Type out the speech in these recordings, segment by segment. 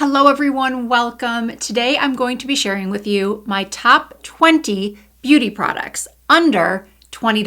Hello everyone, welcome. Today I'm going to be sharing with you my top 20 beauty products under $20.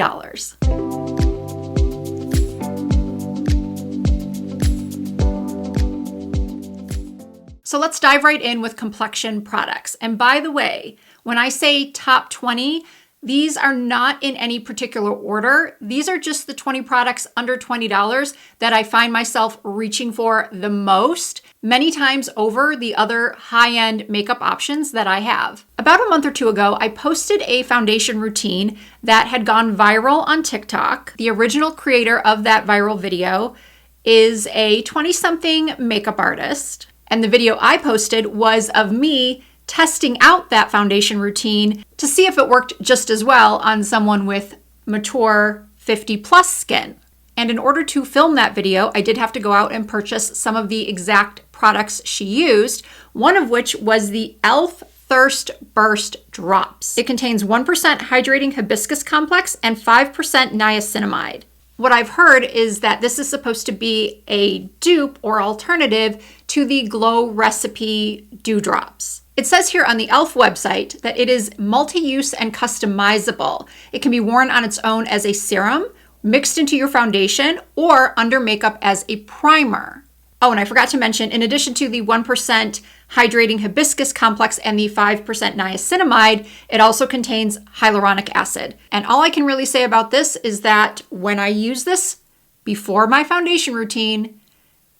So let's dive right in with Complexion products. And by the way, when I say top 20, these are not in any particular order. These are just the 20 products under $20 that I find myself reaching for the most, many times over the other high-end makeup options that I have. About a month or two ago, I posted a foundation routine that had gone viral on TikTok. The original creator of that viral video is a 20-something makeup artist. And the video I posted was of me testing out that foundation routine to see if it worked just as well on someone with mature 50+ skin. And in order to film that video, I did have to go out and purchase some of the exact products she used, one of which was the e.l.f. Thirst Burst Drops. It contains 1% hydrating hibiscus complex and 5% niacinamide. What I've heard is that this is supposed to be a dupe or alternative to the Glow Recipe Dewdrops. It says here on the e.l.f. website that it is multi-use and customizable. It can be worn on its own as a serum, mixed into your foundation, or under makeup as a primer. Oh, and I forgot to mention, in addition to the 1% hydrating hibiscus complex and the 5% niacinamide, it also contains hyaluronic acid. And all I can really say about this is that when I use this before my foundation routine,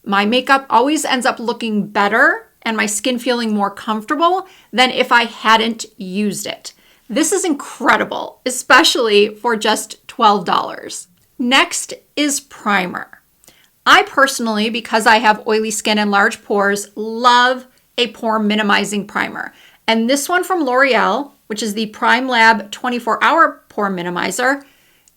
my makeup always ends up looking better and my skin feeling more comfortable than if I hadn't used it. This is incredible, especially for just $12. Next is primer. I personally, because I have oily skin and large pores, love a pore minimizing primer. And this one from L'Oreal, which is the Prime Lab 24-hour pore minimizer,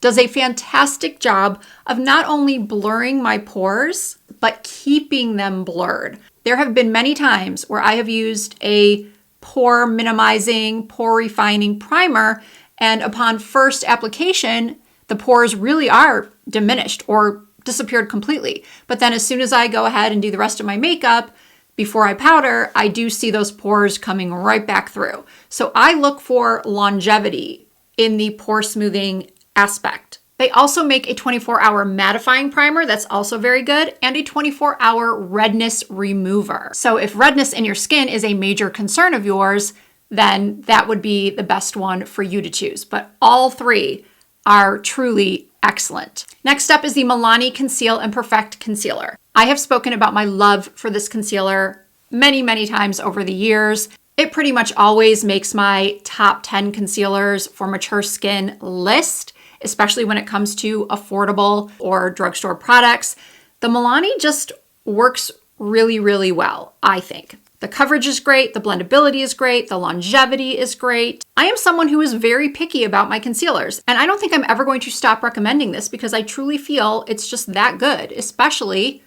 does a fantastic job of not only blurring my pores, but keeping them blurred. There have been many times where I have used a pore minimizing, pore refining primer, and upon first application, the pores really are diminished or disappeared completely. But then as soon as I go ahead and do the rest of my makeup, before I powder, I do see those pores coming right back through. So I look for longevity in the pore smoothing aspect. They also make a 24-hour mattifying primer that's also very good, and a 24-hour redness remover. So if redness in your skin is a major concern of yours, then that would be the best one for you to choose. But all three are truly excellent. Next up is the Milani Conceal and Perfect Concealer. I have spoken about my love for this concealer many, many times over the years. It pretty much always makes my top 10 concealers for mature skin list, especially when it comes to affordable or drugstore products. The Milani just works really, really well, I think. The coverage is great, the blendability is great, the longevity is great. I am someone who is very picky about my concealers, and I don't think I'm ever going to stop recommending this because I truly feel it's just that good, especially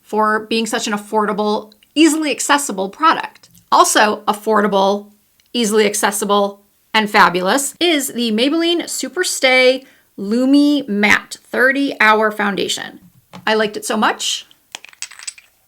for being such an affordable, easily accessible product. Also affordable, easily accessible, and fabulous is the Maybelline Super Stay Lumi Matte 30-Hour Foundation. I liked it so much,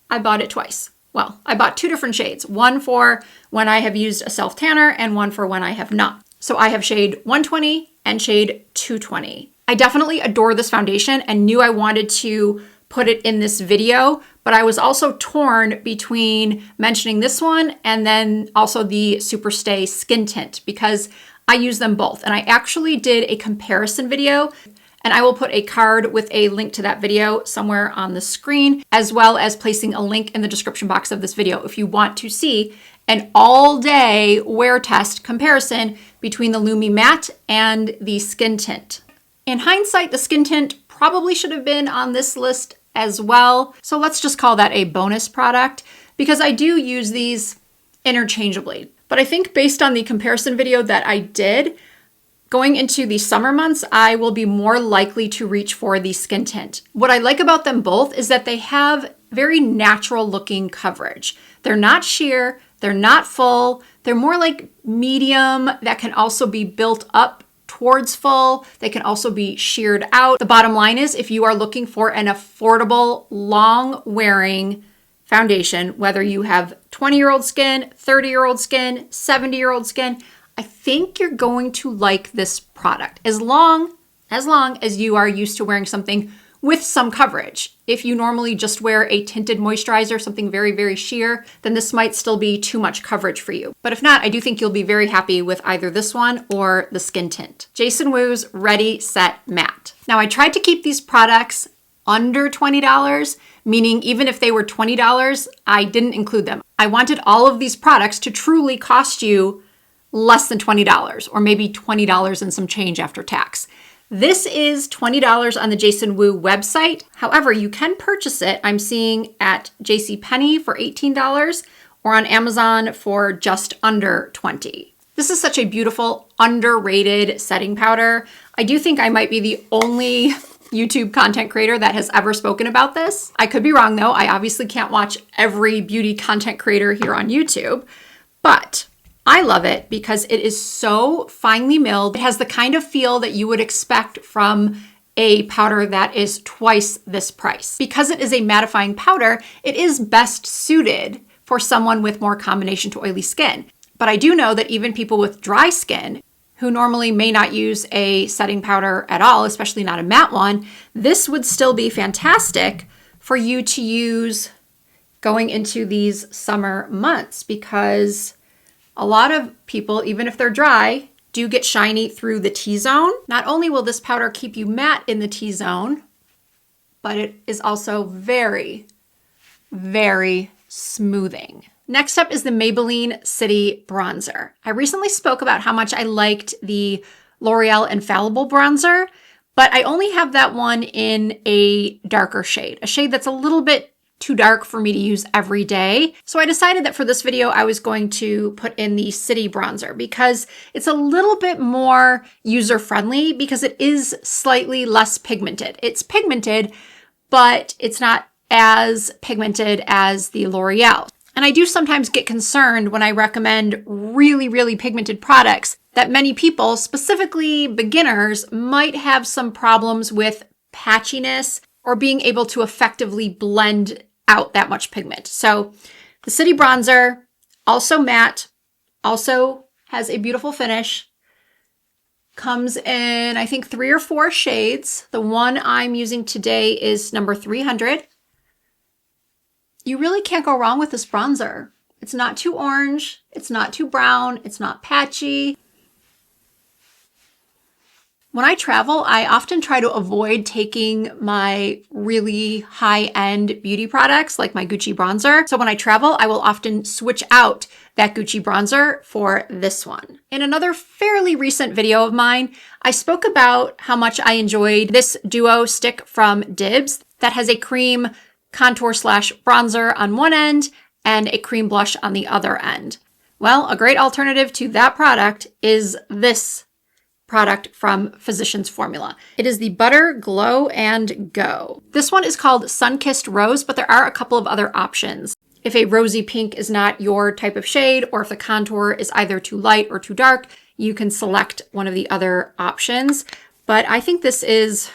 I bought it twice. Well, I bought two different shades, one for when I have used a self-tanner and one for when I have not. So I have shade 120 and shade 220. I definitely adore this foundation and knew I wanted to put it in this video, but I was also torn between mentioning this one and then also the Super Stay Skin Tint because I use them both. And I actually did a comparison video, and I will put a card with a link to that video somewhere on the screen, as well as placing a link in the description box of this video if you want to see an all-day wear test comparison between the Lumi Matte and the Skin Tint. In hindsight, the Skin Tint probably should have been on this list as well. So let's just call that a bonus product because I do use these interchangeably. But I think based on the comparison video that I did, going into the summer months, I will be more likely to reach for the Skin Tint. What I like about them both is that they have very natural looking coverage. They're not sheer, they're not full, they're more like medium that can also be built up towards full. They can also be sheared out. The bottom line is if you are looking for an affordable, long wearing foundation, whether you have 20-year-old skin, 30-year-old skin, 70-year-old skin. I think you're going to like this product as long as you are used to wearing something with some coverage. If you normally just wear a tinted moisturizer, something very, very sheer, then this might still be too much coverage for you. But if not, I do think you'll be very happy with either this one or the skin tint. Jason Wu's Ready, Set, Matte. Now I tried to keep these products under $20, meaning even if they were $20, I didn't include them. I wanted all of these products to truly cost you less than $20, or maybe $20 and some change after tax. This is $20 on the Jason Wu website. However, you can purchase it, I'm seeing at JCPenney for $18 or on Amazon for just under $20. This is such a beautiful, underrated setting powder. I do think I might be the only YouTube content creator that has ever spoken about this. I could be wrong though. I obviously can't watch every beauty content creator here on YouTube, but I love it because it is so finely milled. It has the kind of feel that you would expect from a powder that is twice this price. Because it is a mattifying powder, it is best suited for someone with more combination to oily skin. But I do know that even people with dry skin who normally may not use a setting powder at all, especially not a matte one, this would still be fantastic for you to use going into these summer months, because a lot of people, even if they're dry, do get shiny through the T-zone. Not only will this powder keep you matte in the T-zone, but it is also very, very smoothing. Next up is the Maybelline City Bronzer. I recently spoke about how much I liked the L'Oreal Infallible Bronzer, but I only have that one in a darker shade, a shade that's a little bit too dark for me to use every day. So I decided that for this video, I was going to put in the City Bronzer because it's a little bit more user-friendly because it is slightly less pigmented. It's pigmented, but it's not as pigmented as the L'Oreal. And I do sometimes get concerned when I recommend really, really pigmented products that many people, specifically beginners, might have some problems with patchiness or being able to effectively blend out that much pigment. So the City Bronzer, also matte, also has a beautiful finish, comes in, I think, 3 or 4 shades. The one I'm using today is number 300. You really can't go wrong with this bronzer. It's not too orange, it's not too brown, it's not patchy. When I travel, I often try to avoid taking my really high-end beauty products like my Gucci bronzer. So when I travel, I will often switch out that Gucci bronzer for this one. In another fairly recent video of mine, I spoke about how much I enjoyed this duo stick from Dibs that has a cream contour slash bronzer on one end and a cream blush on the other end. Well, a great alternative to that product is this product from Physicians Formula. It is the Butter Glow and Go. This one is called Sun-Kissed Rose, but there are a couple of other options. If a rosy pink is not your type of shade, or if the contour is either too light or too dark, you can select one of the other options. But I think this is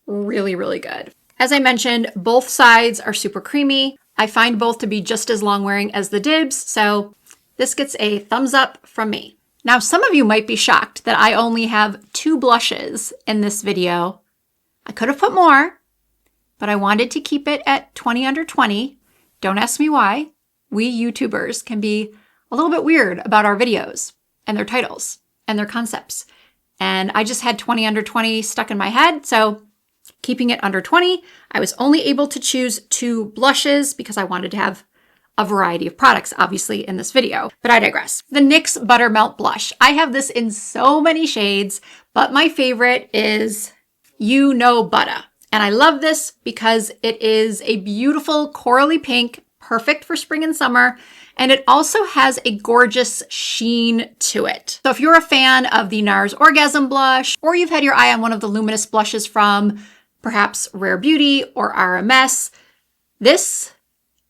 really, really good. As I mentioned, both sides are super creamy. I find both to be just as long wearing as the Dibs, so this gets a thumbs up from me. Now, some of you might be shocked that I only have 2 blushes in this video. I could have put more, but I wanted to keep it at 20 under 20. Don't ask me why. We YouTubers can be a little bit weird about our videos and their titles and their concepts. And I just had 20 under 20 stuck in my head, so keeping it under 20, I was only able to choose 2 blushes because I wanted to have a variety of products, obviously, in this video, but I digress. The NYX Buttermelt Blush. I have this in so many shades, but my favorite is You Know Butta. And I love this because it is a beautiful corally pink, perfect for spring and summer, and it also has a gorgeous sheen to it. So if you're a fan of the NARS Orgasm Blush, or you've had your eye on one of the Luminous blushes from perhaps Rare Beauty or RMS, this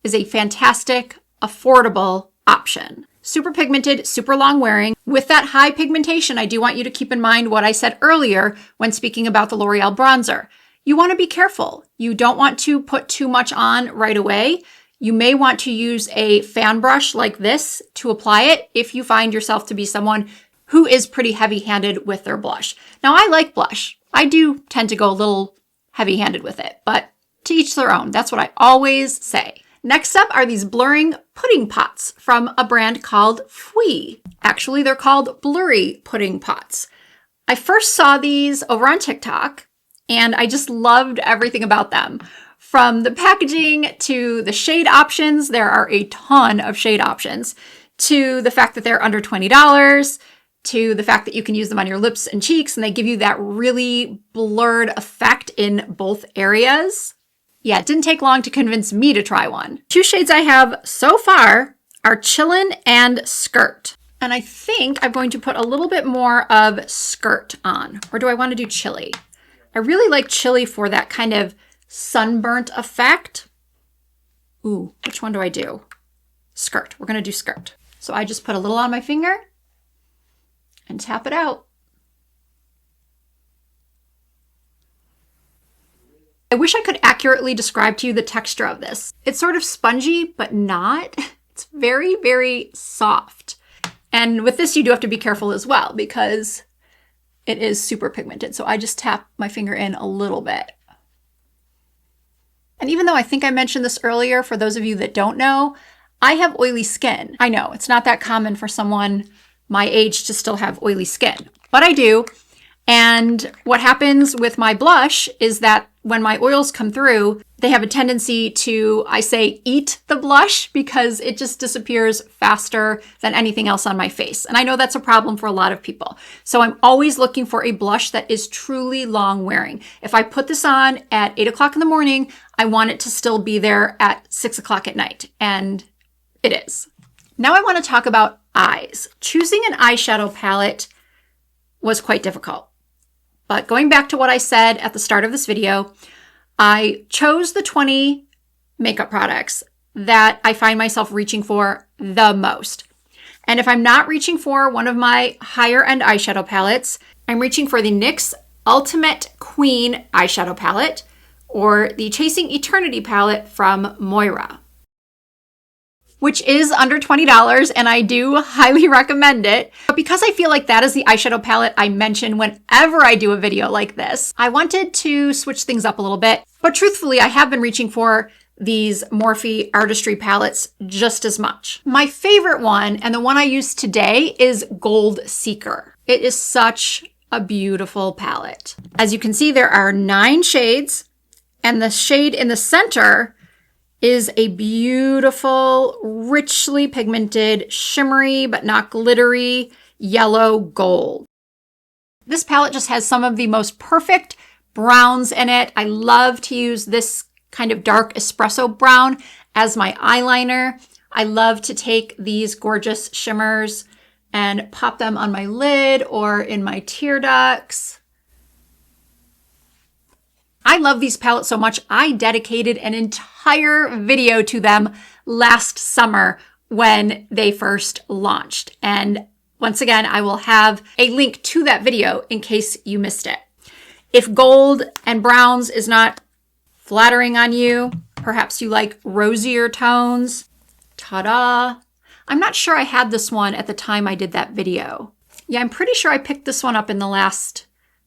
is a fantastic, affordable option. Super pigmented, super long wearing. With that high pigmentation, I do want you to keep in mind what I said earlier when speaking about the L'Oreal bronzer. You want to be careful. You don't want to put too much on right away. You may want to use a fan brush like this to apply it if you find yourself to be someone who is pretty heavy-handed with their blush. Now, I like blush. I do tend to go a little heavy-handed with it, but to each their own. That's what I always say. Next up are these blurring pudding pots from a brand called Fui. Actually, they're called blurry pudding pots. I first saw these over on TikTok, and I just loved everything about them. From the packaging to the shade options, there are a ton of shade options, to the fact that they're under $20, to the fact that you can use them on your lips and cheeks, and they give you that really blurred effect in both areas. Yeah, it didn't take long to convince me to try one. Two shades I have so far are Chillin' and Skirt. And I think I'm going to put a little bit more of Skirt on. Or do I want to do Chilly? I really like Chilly for that kind of sunburnt effect. Ooh, which one do I do? Skirt. We're going to do Skirt. So I just put a little on my finger and tap it out. I wish I could accurately describe to you the texture of this. It's sort of spongy, but not. It's very, very soft. And with this, you do have to be careful as well because it is super pigmented. So I just tap my finger in a little bit. And even though I think I mentioned this earlier, for those of you that don't know, I have oily skin. I know it's not that common for someone my age to still have oily skin, but I do. And what happens with my blush is that when my oils come through, they have a tendency to, I say, eat the blush because it just disappears faster than anything else on my face. And I know that's a problem for a lot of people. So I'm always looking for a blush that is truly long wearing. If I put this on at 8 o'clock in the morning, I want it to still be there at 6 o'clock at night. And it is. Now I want to talk about eyes. Choosing an eyeshadow palette was quite difficult. But going back to what I said at the start of this video, I chose the 20 makeup products that I find myself reaching for the most. And if I'm not reaching for one of my higher end eyeshadow palettes, I'm reaching for the NYX Ultimate Queen eyeshadow palette or the Chasing Eternity palette from Moira, which is under $20, and I do highly recommend it. But because I feel like that is the eyeshadow palette I mention whenever I do a video like this, I wanted to switch things up a little bit. But truthfully, I have been reaching for these Morphe Artistry palettes just as much. My favorite one, and the one I use today, is Gold Seeker. It is such a beautiful palette. As you can see, there are 9 shades, and the shade in the center is a beautiful, richly pigmented, shimmery but not glittery yellow gold. This palette just has some of the most perfect browns in it. I love to use this kind of dark espresso brown as my eyeliner. I love to take these gorgeous shimmers and pop them on my lid or in my tear ducts. I love these palettes so much, I dedicated an entire video to them last summer when they first launched. And once again, I will have a link to that video in case you missed it. If gold and browns is not flattering on you, perhaps you like rosier tones, ta-da. I'm not sure I had this one at the time I did that video. Yeah, I'm pretty sure I picked this one up in the last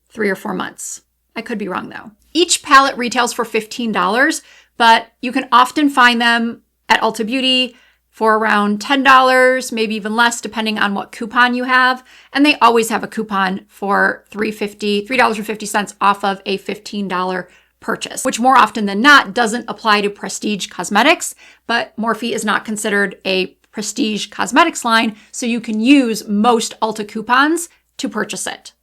3 or 4 months. I could be wrong though. Each palette retails for $15, but you can often find them at Ulta Beauty for around $10, maybe even less, depending on what coupon you have. And they always have a coupon for $3.50 off of a $15 purchase, which more often than not doesn't apply to prestige cosmetics, but Morphe is not considered a prestige cosmetics line, so you can use most Ulta coupons to purchase it.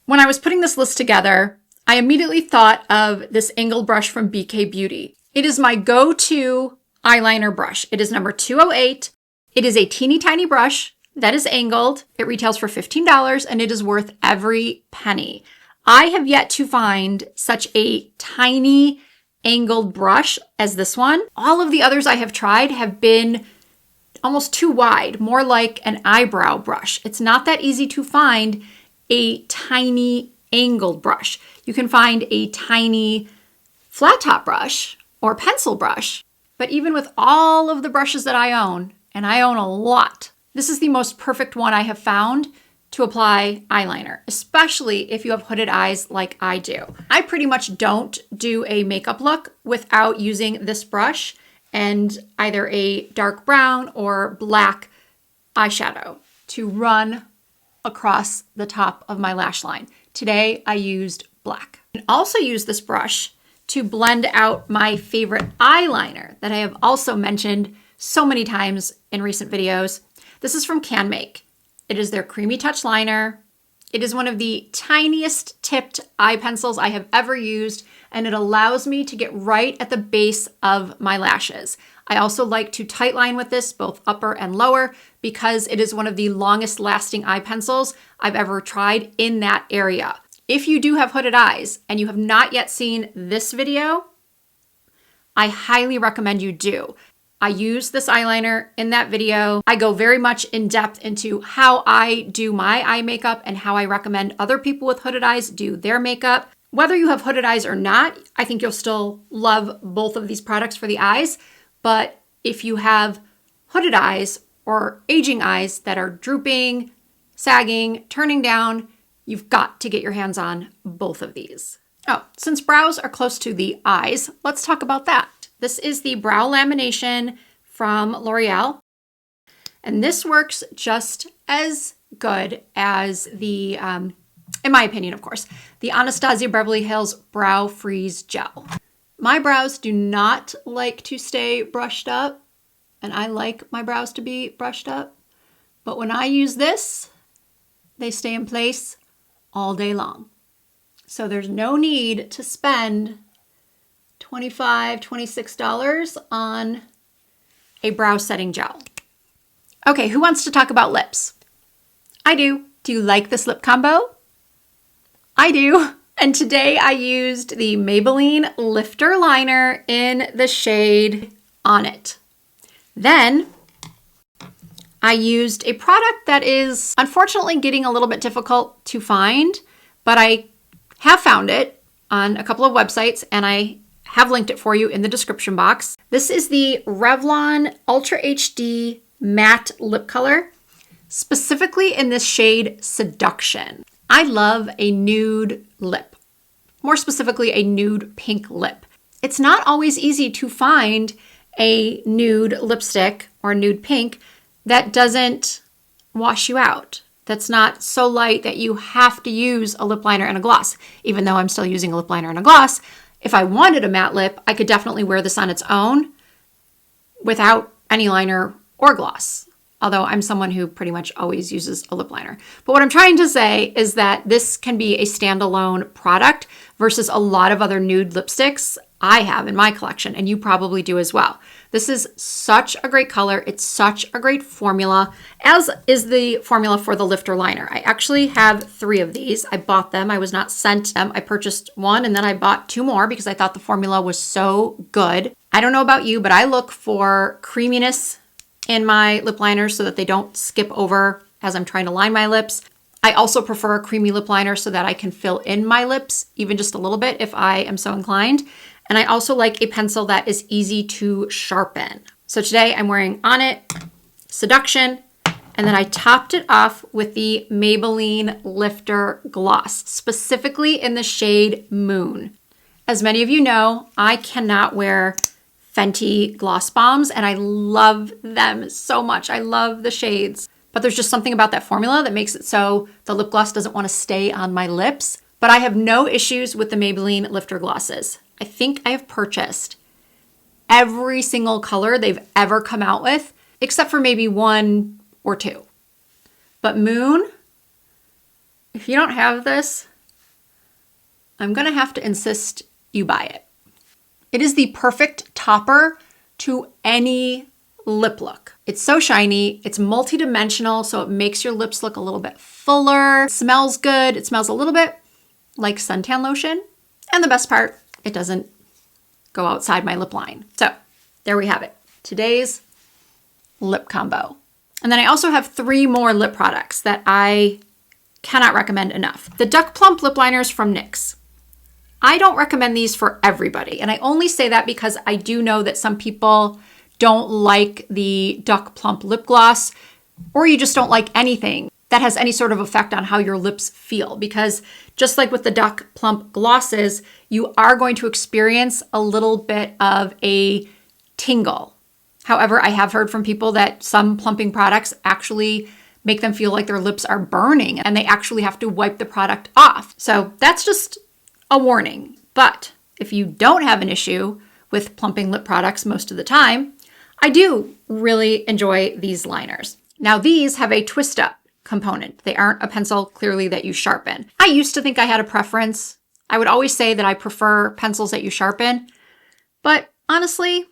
When I was putting this list together, I immediately thought of this angled brush from BK Beauty. It is my go-to eyeliner brush. It is number 208. It is a teeny tiny brush that is angled. It retails for $15 and it is worth every penny. I have yet to find such a tiny angled brush as this one. All of the others I have tried have been almost too wide, more like an eyebrow brush. It's not that easy to find a tiny angled brush. You can find a tiny flat top brush or pencil brush, But even with all of the brushes that I own, and I own a lot, this is the most perfect one I have found to apply eyeliner, especially if you have hooded eyes like I do. I pretty much don't do a makeup look without using this brush and either a dark brown or black eyeshadow to run across the top of my lash line. Today I used black. I also use this brush to blend out my favorite eyeliner that I have also mentioned so many times in recent videos. This is from Can Make. It is their Creamy Touch Liner. It is one of the tiniest tipped eye pencils I have ever used, and it allows me to get right at the base of my lashes. I also like to tightline with this, both upper and lower, because it is one of the longest lasting eye pencils I've ever tried in that area. If you do have hooded eyes and you have not yet seen this video, I highly recommend you do. I use this eyeliner in that video. I go very much in depth into how I do my eye makeup and how I recommend other people with hooded eyes do their makeup. Whether you have hooded eyes or not, I think you'll still love both of these products for the eyes. But if you have hooded eyes or aging eyes that are drooping, sagging, turning down, you've got to get your hands on both of these. Oh, since brows are close to the eyes, let's talk about that. This is the brow lamination from L'Oreal, and this works just as good as the, in my opinion, of course, the Anastasia Beverly Hills Brow Freeze Gel. My brows do not like to stay brushed up, and I like my brows to be brushed up, but when I use this, they stay in place all day long. So there's no need to spend $25, $26 on a brow setting gel. Okay, who wants to talk about lips? I do. Do you like this lip combo? I do. And today I used the Maybelline Lifter Liner in the shade On It. Then I used a product that is unfortunately getting a little bit difficult to find, but I have found it on a couple of websites and I have linked it for you in the description box. This is the Revlon Ultra HD Matte Lip Color, specifically in this shade Seduction. I love a nude lip, more specifically a nude pink lip. It's not always easy to find a nude lipstick or nude pink that doesn't wash you out. That's not so light that you have to use a lip liner and a gloss. Even though I'm still using a lip liner and a gloss, if I wanted a matte lip, I could definitely wear this on its own without any liner or gloss. Although I'm someone who pretty much always uses a lip liner. But what I'm trying to say is that this can be a standalone product versus a lot of other nude lipsticks I have in my collection, and you probably do as well. This is such a great color. It's such a great formula, as is the formula for the Lifter Liner. I actually have 3 of these. I bought them. I was not sent them. I purchased one and then I bought 2 more because I thought the formula was so good. I don't know about you, but I look for creaminess in my lip liners so that they don't skip over as I'm trying to line my lips. I also prefer a creamy lip liner so that I can fill in my lips even just a little bit if I am so inclined. And I also like a pencil that is easy to sharpen. So today I'm wearing On It, Seduction, and then I topped it off with the Maybelline Lifter Gloss, specifically in the shade Moon. As many of you know, I cannot wear Fenty gloss bombs, and I love them so much. I love the shades, but there's just something about that formula that makes it so the lip gloss doesn't want to stay on my lips. But I have no issues with the Maybelline Lifter glosses. I think I have purchased every single color they've ever come out with, except for maybe 1 or 2. But Moon, if you don't have this, I'm gonna have to insist you buy it. It is the perfect topper to any lip look. It's so shiny, it's multi-dimensional, so it makes your lips look a little bit fuller. It smells good. It smells a little bit like suntan lotion. And the best part, it doesn't go outside my lip line. So there we have it. Today's lip combo. And then I also have 3 more lip products that I cannot recommend enough. The Duck Plump lip liners from NYX. I don't recommend these for everybody. And I only say that because I do know that some people don't like the Duck Plump lip gloss, or you just don't like anything that has any sort of effect on how your lips feel. Because just like with the Duck Plump glosses, you are going to experience a little bit of a tingle. However, I have heard from people that some plumping products actually make them feel like their lips are burning and they actually have to wipe the product off. So that's just a warning. But if you don't have an issue with plumping lip products most of the time, I do really enjoy these liners. Now these have a twist up component. They aren't a pencil clearly that you sharpen. I used to think I had a preference. I would always say that I prefer pencils that you sharpen, but honestly,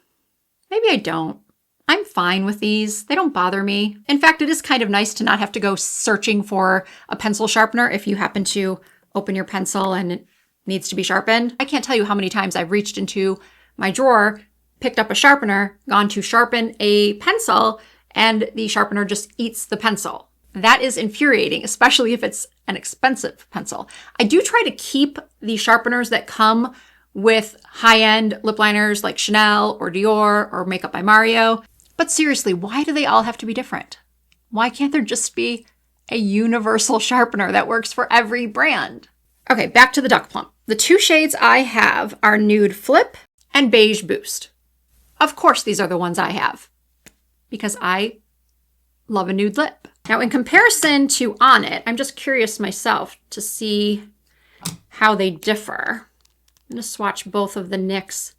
maybe I don't. I'm fine with these. They don't bother me. In fact, it is kind of nice to not have to go searching for a pencil sharpener if you happen to open your pencil and it needs to be sharpened. I can't tell you how many times I've reached into my drawer, picked up a sharpener, gone to sharpen a pencil, and the sharpener just eats the pencil. That is infuriating, especially if it's an expensive pencil. I do try to keep the sharpeners that come with high-end lip liners like Chanel or Dior or Makeup by Mario. But seriously, why do they all have to be different? Why can't there just be a universal sharpener that works for every brand? Okay, back to the Duck Plump. The two shades I have are Nude Flip and Beige Boost. Of course, these are the ones I have because I love a nude lip. Now, in comparison to On It, I'm just curious myself to see how they differ. I'm going to swatch both of the NYX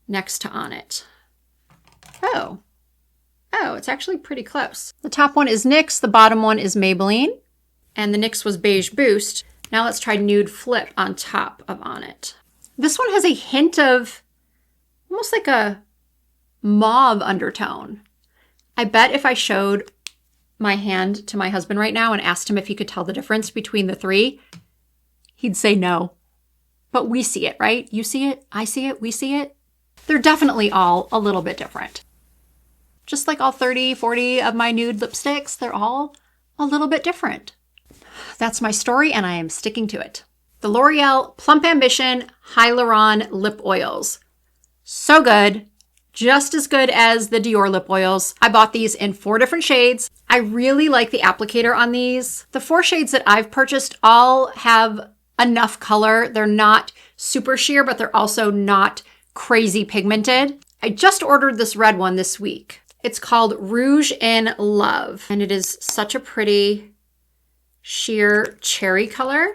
next to On It. Oh, it's actually pretty close. The top one is NYX, the bottom one is Maybelline, and the NYX was Beige Boost. Now let's try Nude Flip on top of On It. This one has a hint of almost like a mauve undertone. I bet if I showed my hand to my husband right now and asked him if he could tell the difference between the three, he'd say no. But we see it, right? You see it, I see it, we see it. They're definitely all a little bit different. Just like all 30, 40 of my nude lipsticks, they're all a little bit different. That's my story and I am sticking to it. The L'Oreal Plump Ambition Hyaluron Lip Oils. So good. Just as good as the Dior lip oils. I bought these in 4 different shades. I really like the applicator on these. The 4 shades that I've purchased all have enough color. They're not super sheer, but they're also not crazy pigmented. I just ordered this red one this week. It's called Rouge in Love, and it is such a pretty sheer cherry color.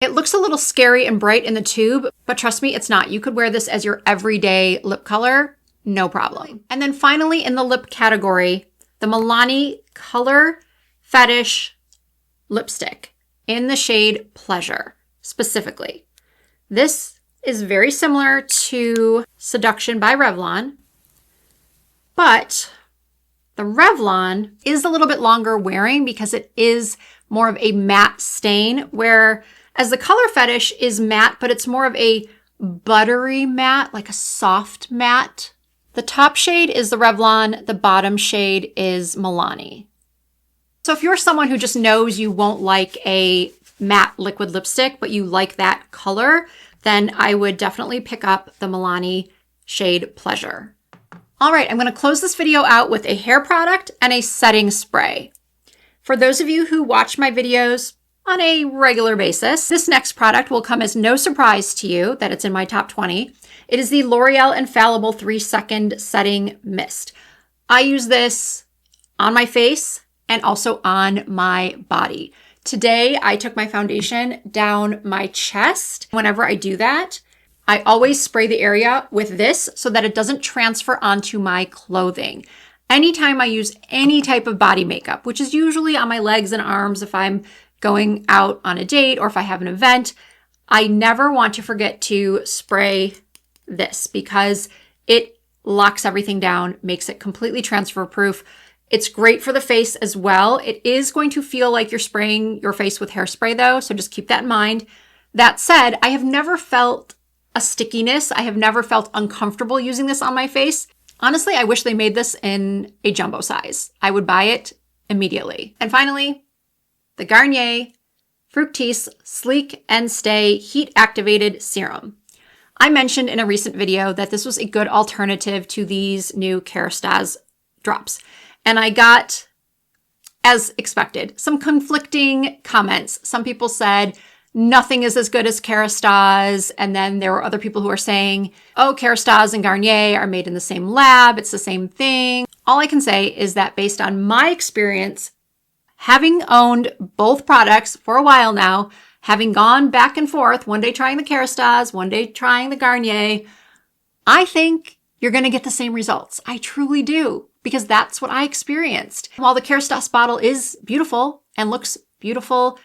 It looks a little scary and bright in the tube, but trust me, it's not. You could wear this as your everyday lip color, no problem. And then finally in the lip category, the Milani Color Fetish lipstick in the shade Pleasure, specifically. This is very similar to Seduction by Revlon, but the Revlon is a little bit longer wearing because it is more of a matte stain, where as the Color Fetish is matte, but it's more of a buttery matte, like a soft matte. The top shade is the Revlon, the bottom shade is Milani. So if you're someone who just knows you won't like a matte liquid lipstick, but you like that color, then I would definitely pick up the Milani shade Pleasure. All right, I'm going to close this video out with a hair product and a setting spray. For those of you who watch my videos on a regular basis, this next product will come as no surprise to you that it's in my top 20. It is the L'Oreal Infallible 3-Second Setting Mist. I use this on my face and also on my body. Today, I took my foundation down my chest. Whenever I do that, I always spray the area with this so that it doesn't transfer onto my clothing. Anytime I use any type of body makeup, which is usually on my legs and arms if I'm going out on a date or if I have an event, I never want to forget to spray this because it locks everything down, makes it completely transfer proof. It's great for the face as well. It is going to feel like you're spraying your face with hairspray though, so just keep that in mind. That said, I have never felt a stickiness. I have never felt uncomfortable using this on my face. Honestly, I wish they made this in a jumbo size. I would buy it immediately. And finally, the Garnier Fructis Sleek and Stay Heat Activated Serum. I mentioned in a recent video that this was a good alternative to these new Kerastase drops. And I got, as expected, some conflicting comments. Some people said, nothing is as good as Kerastase. And then there were other people who are saying, oh, Kerastase and Garnier are made in the same lab. It's the same thing. All I can say is that based on my experience, having owned both products for a while now, having gone back and forth, one day trying the Kerastase, one day trying the Garnier, I think you're going to get the same results. I truly do, because that's what I experienced. While the Kerastase bottle is beautiful and looks beautiful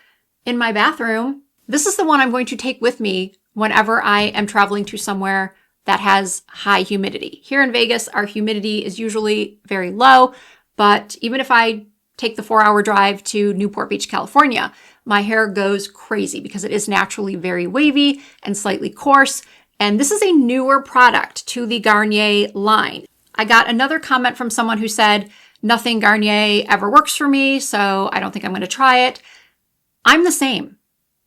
in my bathroom, this is the one I'm going to take with me whenever I am traveling to somewhere that has high humidity. Here in Vegas, our humidity is usually very low, but even if I take the 4-hour drive to Newport Beach, California, my hair goes crazy because it is naturally very wavy and slightly coarse. And this is a newer product to the Garnier line. I got another comment from someone who said, nothing Garnier ever works for me, so I don't think I'm going to try it. I'm the same.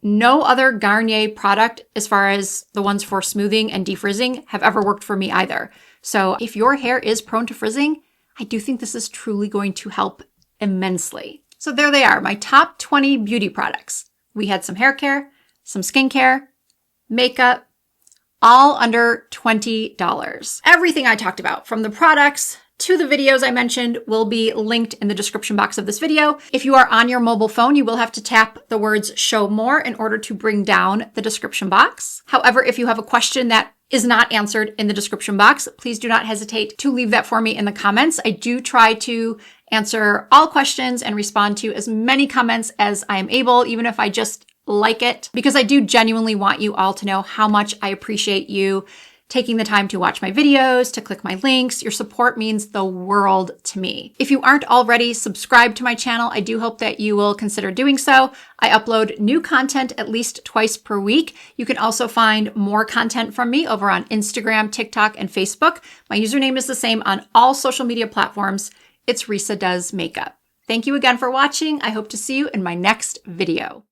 No other Garnier product, as far as the ones for smoothing and defrizzing, have ever worked for me either. So if your hair is prone to frizzing, I do think this is truly going to help immensely. So there they are, my top 20 beauty products. We had some hair care, some skincare, makeup, all under $20. Everything I talked about, from the products to the videos I mentioned, will be linked in the description box of this video. If you are on your mobile phone, you will have to tap the words show more in order to bring down the description box. However, if you have a question that is not answered in the description box, please do not hesitate to leave that for me in the comments. I do try to answer all questions and respond to as many comments as I am able, even if I just like it, because I do genuinely want you all to know how much I appreciate you taking the time to watch my videos, to click my links. Your support means the world to me. If you aren't already subscribed to my channel, I do hope that you will consider doing so. I upload new content at least twice per week. You can also find more content from me over on Instagram, TikTok, and Facebook. My username is the same on all social media platforms. It's Risa Does Makeup. Thank you again for watching. I hope to see you in my next video.